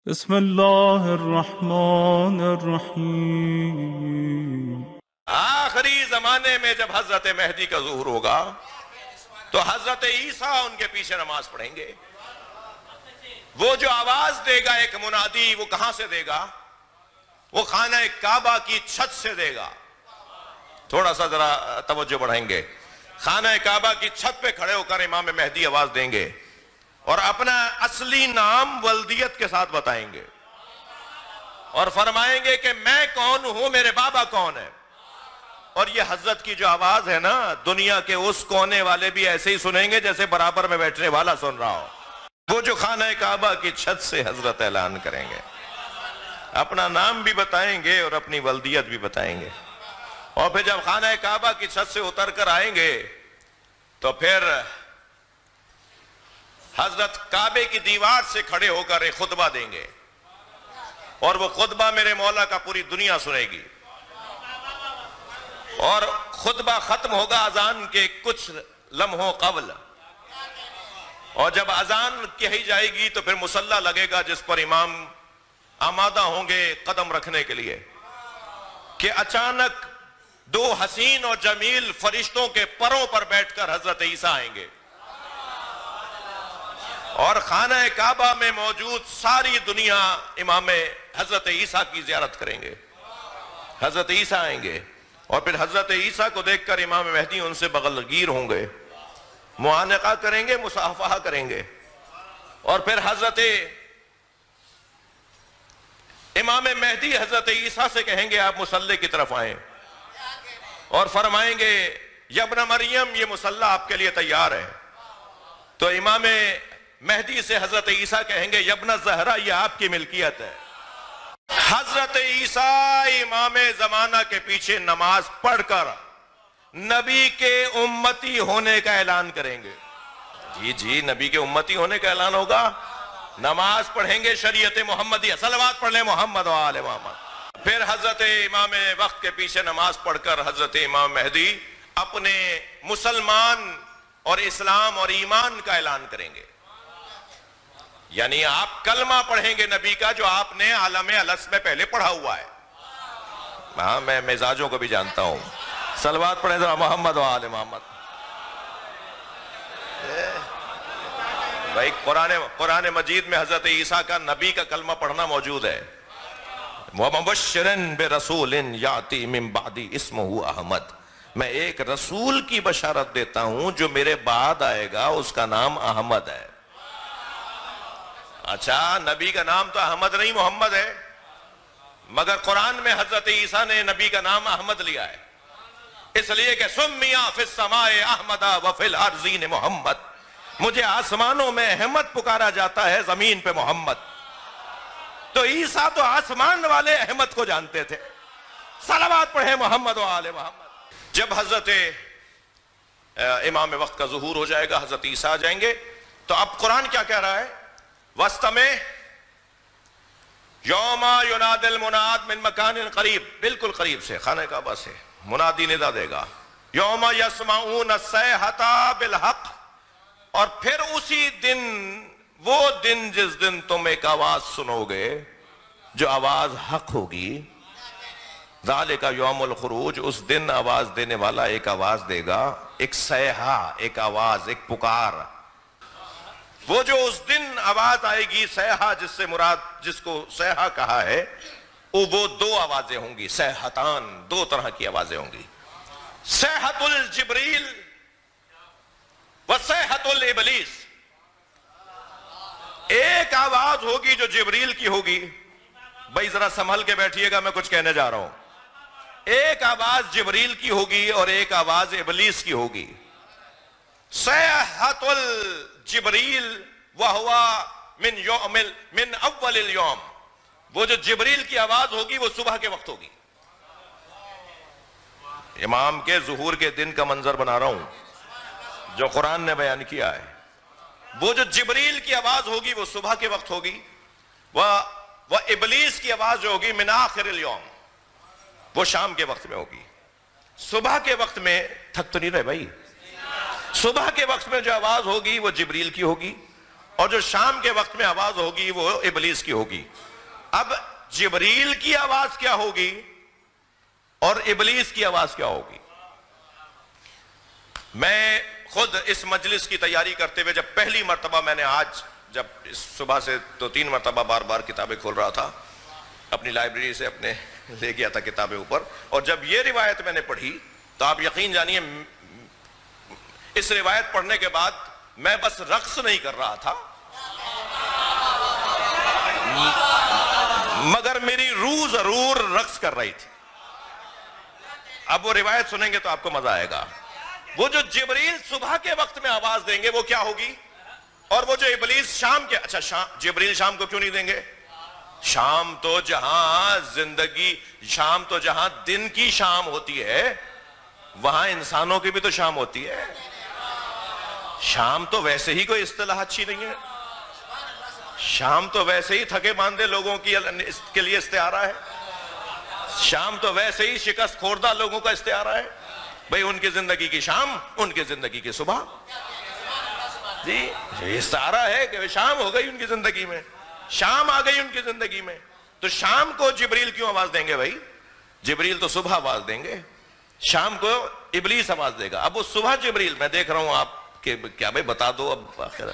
بسم اللہ الرحمن الرحیم۔ آخری زمانے میں جب حضرت مہدی کا ظہور ہوگا تو حضرت عیسیٰ ان کے پیچھے نماز پڑھیں گے۔ وہ جو آواز دے گا ایک منادی، وہ کہاں سے دے گا؟ وہ خانہ کعبہ کی چھت سے دے گا۔ تھوڑا سا ذرا توجہ بڑھائیں گے۔ خانہ کعبہ کی چھت پہ کھڑے ہو کر امام مہدی آواز دیں گے اور اپنا اصلی نام ولدیت کے ساتھ بتائیں گے اور فرمائیں گے کہ میں کون ہوں، میرے بابا کون ہے۔ اور یہ حضرت کی جو آواز ہے نا، دنیا کے اس کونے والے بھی ایسے ہی سنیں گے جیسے برابر میں بیٹھنے والا سن رہا ہو۔ وہ جو خانہ کعبہ کی چھت سے حضرت اعلان کریں گے، اپنا نام بھی بتائیں گے اور اپنی ولدیت بھی بتائیں گے۔ اور پھر جب خانہ کعبہ کی چھت سے اتر کر آئیں گے تو پھر حضرت کعبے کی دیوار سے کھڑے ہو کر ایک خطبہ دیں گے اور وہ خطبہ میرے مولا کا پوری دنیا سنے گی۔ اور خطبہ ختم ہوگا اذان کے کچھ لمحوں قبل، اور جب اذان کہی جائے گی تو پھر مصلی لگے گا جس پر امام آمادہ ہوں گے قدم رکھنے کے لیے کہ اچانک دو حسین اور جمیل فرشتوں کے پروں پر بیٹھ کر حضرت عیسیٰ آئیں گے اور خانہ کعبہ میں موجود ساری دنیا امام حضرت عیسیٰ کی زیارت کریں گے۔ حضرت عیسیٰ آئیں گے اور پھر حضرت عیسیٰ کو دیکھ کر امام مہدی ان سے بغلگیر ہوں گے، معانقہ کریں گے، مصافحہ کریں گے۔ اور پھر حضرت امام مہدی حضرت عیسیٰ سے کہیں گے آپ مصلی کی طرف آئیں اور فرمائیں گے یا ابن مریم یہ مصلی آپ کے لیے تیار ہے۔ تو امام مہدی سے حضرت عیسیٰ کہیں گے یا ابن زہرا یہ آپ کی ملکیت ہے۔ حضرت عیسیٰ امام زمانہ کے پیچھے نماز پڑھ کر نبی کے امتی ہونے کا اعلان کریں گے۔ جی نبی کے امتی ہونے کا اعلان ہوگا۔ نماز پڑھیں گے شریعت محمدیہ، صلوات پڑھ لیں محمد و آل محمد۔ پھر حضرت امام وقت کے پیچھے نماز پڑھ کر حضرت امام مہدی اپنے مسلمان اور اسلام اور ایمان کا اعلان کریں گے۔ یعنی آپ کلمہ پڑھیں گے نبی کا جو آپ نے عالم الس میں پہلے پڑھا ہوا ہے۔ ہاں میں مزاجوں کو بھی جانتا ہوں۔ صلوات پڑھیں ذرا محمد و آل محمد۔ بھائی قرآن مجید میں حضرت عیسیٰ کا نبی کا کلمہ پڑھنا موجود ہے۔ وَمُبَشِّرًا بِرَسُولٍ يَأْتِي مِن بَعْدِي اسْمُهُ احمد، میں ایک رسول کی بشارت دیتا ہوں جو میرے بعد آئے گا، اس کا نام احمد ہے۔ اچھا، نبی کا نام تو احمد نہیں محمد ہے، مگر قرآن میں حضرت عیسیٰ نے نبی کا نام احمد لیا ہے، اس لیے کہ سُمِّيَ فِي السَّمَاءِ احمد وفي الارضین محمد، مجھے آسمانوں میں احمد پکارا جاتا ہے، زمین پہ محمد۔ تو عیسیٰ تو آسمان والے احمد کو جانتے تھے۔ صلوات پڑھیں محمد و آل محمد۔ جب حضرت امام وقت کا ظہور ہو جائے گا، حضرت عیسیٰ آ جائیں گے، تو اب قرآن کیا کہہ رہا ہے؟ وسط میں یوم یناد المناد من مکان قریب، بالکل قریب سے خانہ کعبہ سے منادی ندا دے گا، یوم یسمعون الصیحۃ بالحق، اور پھر اسی دن، وہ دن جس دن تم ایک آواز سنو گے جو آواز حق ہوگی، ذالک یوم الخروج، اس دن آواز دینے والا ایک آواز دے گا، ایک صیحہ، ایک آواز، ایک پکار۔ وہ جو اس دن آواز آئے گی صیحہ، جس سے مراد، جس کو صیحہ کہا ہے، وہ دو آوازیں ہوں گی، صیحتان، دو طرح کی آوازیں ہوں گی، صیحۃ الجبریل و صیحۃ الابلیس۔ ایک آواز ہوگی جو جبریل کی ہوگی، بھائی ذرا سنبھل کے بیٹھیے گا، میں کچھ کہنے جا رہا ہوں۔ ایک آواز جبریل کی ہوگی اور ایک آواز ابلیس کی ہوگی۔ صیحۃ الجبریل وہو من اول اليوم، وہ جو جبریل کی آواز ہوگی وہ صبح کے وقت ہوگی۔ امام کے ظہور کے دن کا منظر بنا رہا ہوں جو قرآن نے بیان کیا ہے۔ وہ جو جبریل کی آواز ہوگی وہ صبح کے وقت ہوگی، وہ ابلیس کی آواز جو ہوگی من آخر اليوم، وہ شام کے وقت میں ہوگی۔ صبح کے وقت میں تھک تو نہیں رہے بھائی، صبح کے وقت میں جو آواز ہوگی وہ جبریل کی ہوگی، اور جو شام کے وقت میں آواز ہوگی وہ ابلیس کی ہوگی. اب جبریل کی آواز کیا ہوگی اور ابلیس کی آواز کیا ہوگی؟ میں خود اس مجلس کی تیاری کرتے ہوئے جب پہلی مرتبہ میں نے آج جب صبح سے 2-3 مرتبہ بار بار کتابیں کھول رہا تھا، اپنی لائبریری سے اپنے لے گیا تھا کتابیں اوپر، اور جب یہ روایت میں نے پڑھی تو آپ یقین جانیے اس روایت پڑھنے کے بعد میں بس رقص نہیں کر رہا تھا، مگر میری روح ضرور رقص کر رہی تھی. اب وہ روایت سنیں گے تو آپ کو مزہ آئے گا. وہ جو جبریل صبح کے وقت میں آواز دیں گے وہ کیا ہوگی، اور وہ جو ابلیس شام کے، اچھا جبریل شام کو کیوں نہیں دیں گے؟ شام تو جہاں زندگی، شام تو جہاں دن کی شام ہوتی ہے وہاں انسانوں کی بھی تو شام ہوتی ہے. شام تو ویسے ہی کوئی اصطلاح اچھی نہیں ہے، شام تو ویسے ہی تھکے باندھے لوگوں کے لیے استعارہ ہے، شام تو ویسے ہی شکست خوردہ لوگوں کا استعارہ ہے. بھئی ان کی زندگی کی شام، ان کی زندگی کی صبح. جی یہ استعارہ ہے کہ شام ہو گئی ان کی زندگی میں، شام آ گئی ان کی زندگی میں. تو شام کو جبریل کیوں آواز دیں گے بھائی؟ جبریل تو صبح آواز دیں گے، شام کو ابلیس آواز دے گا. اب وہ صبح جبریل، میں دیکھ رہا ہوں آپ کہ کیا بھائی بتا دو اب آخر.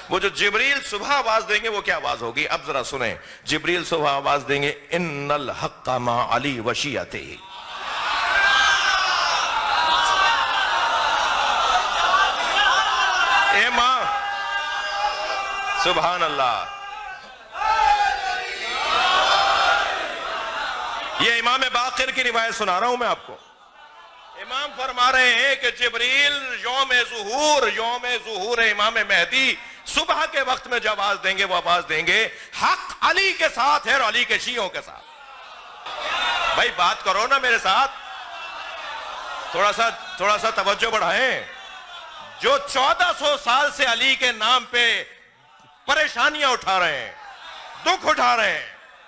وہ جو جبریل صبح آواز دیں گے وہ کیا آواز ہوگی؟ اب ذرا سنیں. جبریل صبح آواز دیں گے ان الحق مع علی وشیعتہ. اے ماں سبحان اللہ. یہ امام باقر کی روایت سنا رہا ہوں میں آپ کو. امام فرما رہے ہیں کہ جبریل یوم ظہور امام مہدی صبح کے وقت میں جو آواز دیں گے وہ آواز دیں گے حق علی کے ساتھ ہے اور علی کے شیعوں کے ساتھ. بھائی بات کرو نا میرے ساتھ، تھوڑا سا توجہ بڑھائیں. جو 1400 سال سے علی کے نام پہ پریشانیاں اٹھا رہے ہیں، دکھ اٹھا رہے ہیں،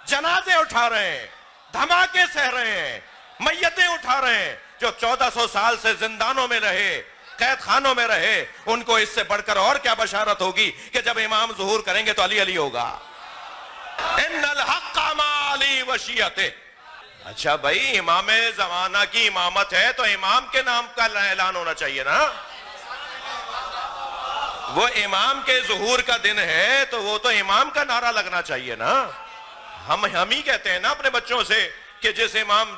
جنازے اٹھا رہے ہیں، دھماکے سہ رہے ہیں، میتیں اٹھا رہے ہیں، جو 1400 سال سے زندانوں میں رہے، قید خانوں میں رہے، ان کو اس سے بڑھ کر اور کیا بشارت ہوگی کہ جب امام ظہور کریں گے تو علی علی ہوگا. ان الحق مع علی وشیعتہ. اچھا بھائی امام زمانہ کی امامت ہے تو امام کے نام کا اعلان ہونا چاہیے نا. وہ امام کے ظہور کا دن ہے تو وہ تو امام کا نعرہ لگنا چاہیے نا. ہم ہی کہتے ہیں نا اپنے بچوں سے کہ جس امام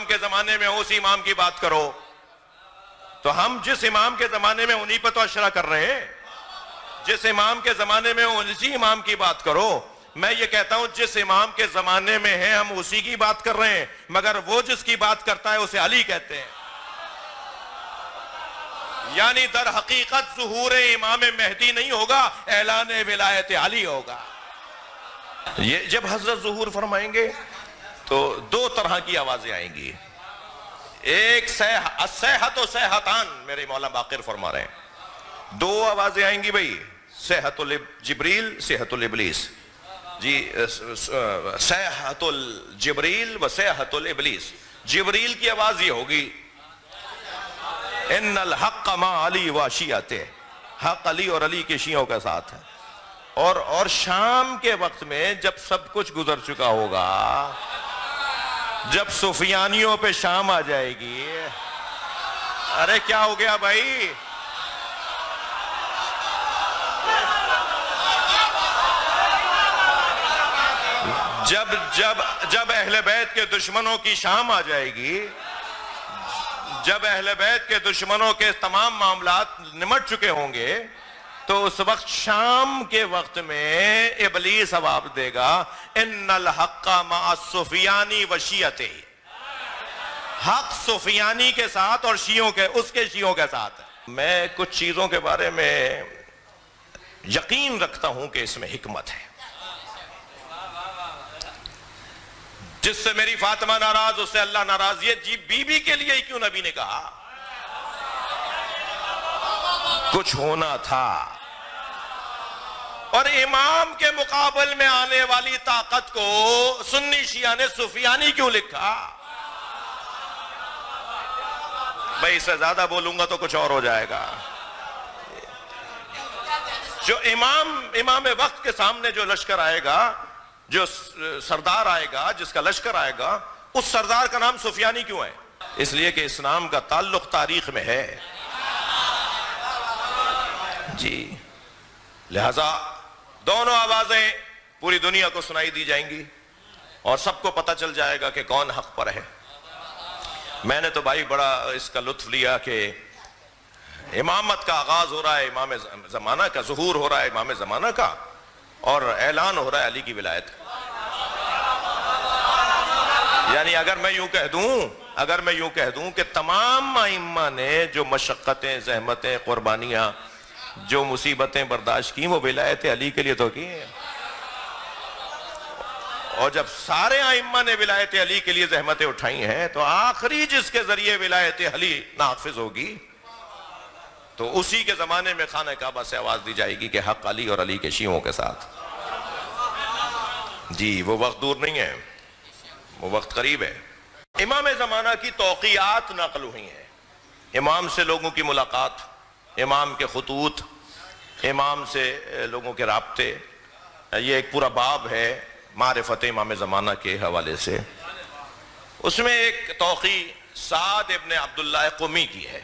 کے زمانے میں اسی امام کی بات کرو، تو ہم جس امام کے زمانے میں انہی پہ تو اشرا کر رہے ہیں. جس امام کے زمانے میں اسی امام کی بات کرو. میں یہ کہتا ہوں جس امام کے زمانے میں ہیں ہم اسی کی بات کر رہے ہیں، مگر وہ جس کی بات کرتا ہے اسے علی کہتے ہیں. یعنی در حقیقت ظہور امام مہدی نہیں ہوگا، اعلان ولایت علی ہوگا. یہ جب حضرت ظہور فرمائیں گے تو 2 طرح کی آوازیں آئیں گی. ایک صیحت و صیحتان، میرے مولا باقر فرما رہے ہیں 2 آوازیں آئیں گی بھئی. صیحت الجبریل، صیحت الابلیس. جی صیحت الجبریل و صیحت الابلیس. جبریل کی آواز یہ ہوگی ان الحق مع علی وشیعتہ، حق علی اور علی کے شیعوں کے ساتھ ہے. اور شام کے وقت میں جب سب کچھ گزر چکا ہوگا، جب سفیانیوں پہ شام آ جائے گی. ارے کیا ہو گیا بھائی؟ جب اہل بیت کے دشمنوں کی شام آ جائے گی، جب اہل بیت کے دشمنوں کے تمام معاملات نمٹ چکے ہوں گے، تو اس وقت شام کے وقت میں ابلیس آواز دے گا ان الحق مع السفیانی وشیعتہ. حق سفیانی کے ساتھ اور اس کے شیعوں کے ساتھ. میں کچھ چیزوں کے بارے میں یقین رکھتا ہوں کہ اس میں حکمت ہے. جس سے میری فاطمہ ناراض اس سے اللہ ناراض. یہ بی بی کے لیے ہی کیوں نبی نے کہا؟ کچھ ہونا تھا. اور امام کے مقابل میں آنے والی طاقت کو سنی شیعہ نے سفیانی کیوں لکھا؟ بھئی اس سے زیادہ بولوں گا تو کچھ اور ہو جائے گا. جو امام وقت کے سامنے جو لشکر آئے گا، جو سردار آئے گا، جس کا لشکر آئے گا، اس سردار کا نام سفیانی کیوں ہے؟ اس لیے کہ اسلام کا تعلق تاریخ میں ہے جی۔ لہذا دونوں آوازیں پوری دنیا کو سنائی دی جائیں گی اور سب کو پتہ چل جائے گا کہ کون حق پر ہے۔ میں نے تو بھائی بڑا اس کا لطف لیا کہ امامت کا آغاز ہو رہا ہے امام زمانہ کا، ظہور ہو رہا ہے امام زمانہ کا، اور اعلان ہو رہا ہے علی کی ولایت۔ یعنی اگر میں یوں کہہ دوں کہ تمام ائمہ نے جو مشقتیں، زحمتیں، قربانیاں، جو مصیبتیں برداشت کی، وہ ولایت علی کے لیے تو کی ہیں۔ اور جب سارے ائمہ نے ولایت علی کے لیے زحمتیں اٹھائی ہیں، تو آخری جس کے ذریعے ولایت علی نافذ ہوگی تو اسی کے زمانے میں خانہ کعبہ سے آواز دی جائے گی کہ حق علی اور علی کے شیعوں کے ساتھ۔ جی وہ وقت دور نہیں ہے، وہ وقت قریب ہے۔ امام زمانہ کی توقیعات نقل ہوئی ہیں، امام سے لوگوں کی ملاقات، امام کے خطوط، امام سے لوگوں کے رابطے، یہ ایک پورا باب ہے معرفت امام زمانہ کے حوالے سے۔ اس میں ایک توقیع سعد ابن عبداللہ قمی کی ہے۔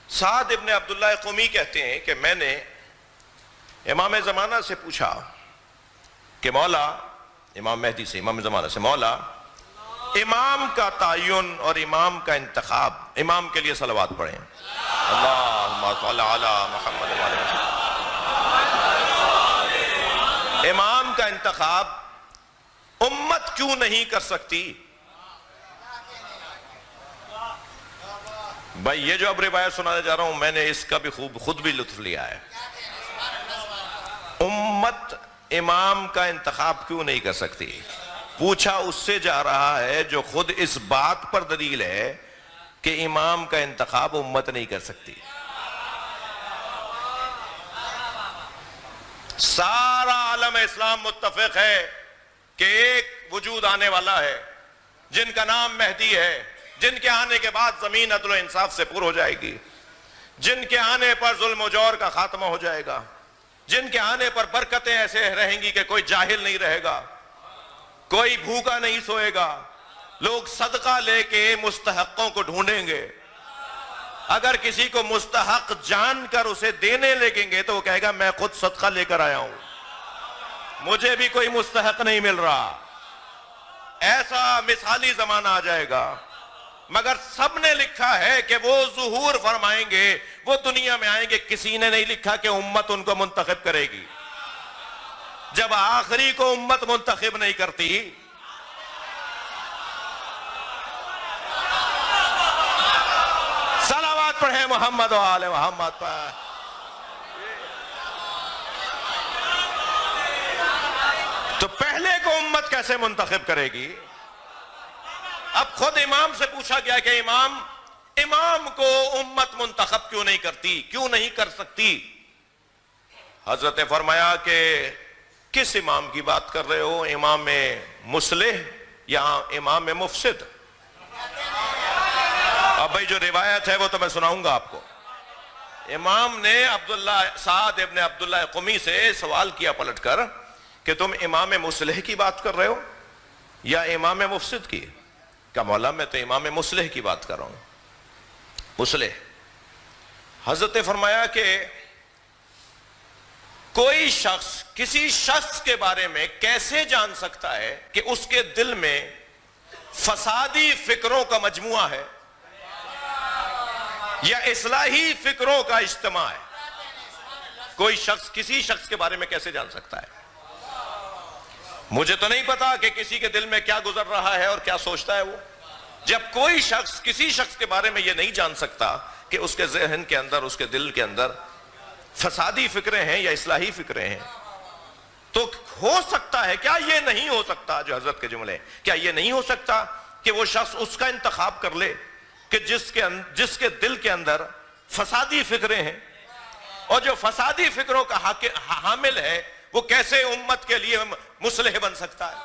سعد ابن عبداللہ قمی کہتے ہیں کہ میں نے امام زمانہ سے پوچھا کہ مولا، امام مہدی سے، امام زمانہ سے، مولا امام کا تعین اور امام کا انتخاب، امام کے لیے صلوات پڑھیں، اللہم صل علی محمد و علی محمد۔ امام کا انتخاب امت کیوں نہیں کر سکتی؟ بھائی یہ جو اب روایت سنانے جا رہا ہوں، میں نے اس کا بھی خود بھی لطف لیا ہے۔ امت امام کا انتخاب کیوں نہیں کر سکتی؟ پوچھا اس سے جا رہا ہے جو خود اس بات پر دلیل ہے کہ امام کا انتخاب امت نہیں کر سکتی۔ سارا عالم اسلام متفق ہے کہ ایک وجود آنے والا ہے جن کا نام مہدی ہے، جن کے آنے کے بعد زمین عدل و انصاف سے پر ہو جائے گی، جن کے آنے پر ظلم و جور کا خاتمہ ہو جائے گا، جن کے آنے پر برکتیں ایسے رہیں گی کہ کوئی جاہل نہیں رہے گا، کوئی بھوکا نہیں سوئے گا، لوگ صدقہ لے کے مستحقوں کو ڈھونڈیں گے۔ اگر کسی کو مستحق جان کر اسے دینے لگیں گے تو وہ کہے گا میں خود صدقہ لے کر آیا ہوں، مجھے بھی کوئی مستحق نہیں مل رہا۔ ایسا مثالی زمانہ آ جائے گا، مگر سب نے لکھا ہے کہ وہ ظہور فرمائیں گے، وہ دنیا میں آئیں گے۔ کسی نے نہیں لکھا کہ امت ان کو منتخب کرے گی۔ جب آخری کو امت منتخب نہیں کرتی، صلوات پڑھیں محمد و آل محمد پر۔ تو پہلے کو امت کیسے منتخب کرے گی؟ اب خود امام سے پوچھا گیا کہ امام کو امت منتخب کیوں نہیں کرتی، کیوں نہیں کر سکتی؟ حضرت نے فرمایا کہ کس امام کی بات کر رہے ہو، امام مصلح یا امام مفسد؟ اب بھائی جو روایت ہے وہ تو میں سناؤں گا آپ کو۔ امام نے سعد ابن عبداللہ قمی سے سوال کیا پلٹ کر کہ تم امام مصلح کی بات کر رہے ہو یا امام مفسد کی؟ کہ مولا میں تو امام مصلح کی بات کر رہا ہوں۔ مصلح، حضرت نے فرمایا کہ کوئی شخص کسی شخص کے بارے میں کیسے جان سکتا ہے کہ اس کے دل میں فسادی فکروں کا مجموعہ ہے یا اصلاحی فکروں کا اجتماع ہے؟ کوئی شخص کسی شخص کے بارے میں کیسے جان سکتا ہے؟ مجھے تو نہیں پتا کہ کسی کے دل میں کیا گزر رہا ہے اور کیا سوچتا ہے وہ۔ جب کوئی شخص کسی شخص کے بارے میں یہ نہیں جان سکتا کہ اس کے ذہن کے اندر، اس کے دل کے اندر فسادی فکریں ہیں یا اصلاحی فکریں ہیں، تو ہو سکتا ہے، کیا یہ نہیں ہو سکتا، جو حضرت کے جملے، کیا یہ نہیں ہو سکتا کہ وہ شخص اس کا انتخاب کر لے کہ جس کے دل کے اندر فسادی فکریں ہیں، اور جو فسادی فکروں کا حامل ہے وہ کیسے امت کے لیے مصلح بن سکتا ہے؟